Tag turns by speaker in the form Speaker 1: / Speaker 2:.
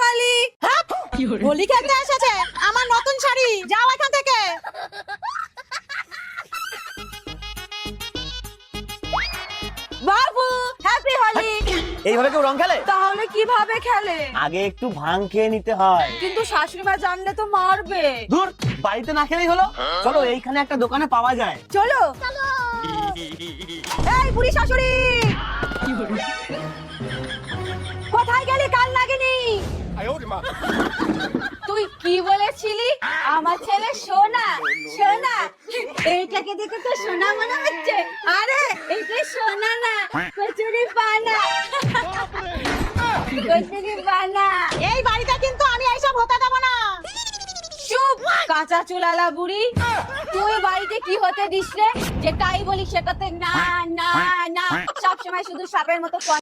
Speaker 1: হোলি। হোলি খেলতে এসেছে, আমার নতুন শাড়ি, যাও এখান থেকে। বাবু হ্যাপি হোলি।
Speaker 2: এইভাবে কেউ রং খেলে?
Speaker 1: তাহলে কিভাবে খেলে?
Speaker 2: আগে একটু ভাং খেয়ে নিতে হয়।
Speaker 1: কিন্তু শাশুড়ি মা জানলে তো মারবে।
Speaker 2: ধুর, বাড়িতে না খেলেই হলো। চলো এইখানে একটা দোকানে পাওয়া যায়।
Speaker 1: চলো। এই বুড়ি শাশুড়ি, কোথায় গেলি? কাল লাগেনি। তুই কি বলেছিলি? আমার ছেলে সোনা। সোনা? এইটাকে দেখে তো সোনা মনে হচ্ছে। আরে এটা সোনা না, কচুরি পানা। কচুরি পানা। এই বাড়িতে কিন্তু আমি এইসব হতে দেব না। চুপ, কাঁচা চুলালা বুড়ি। তুই বাড়িতে কি হতে দিস রে? যেটাই বলি সেটাতে না না না, সবসময় শুধু সাপের মতো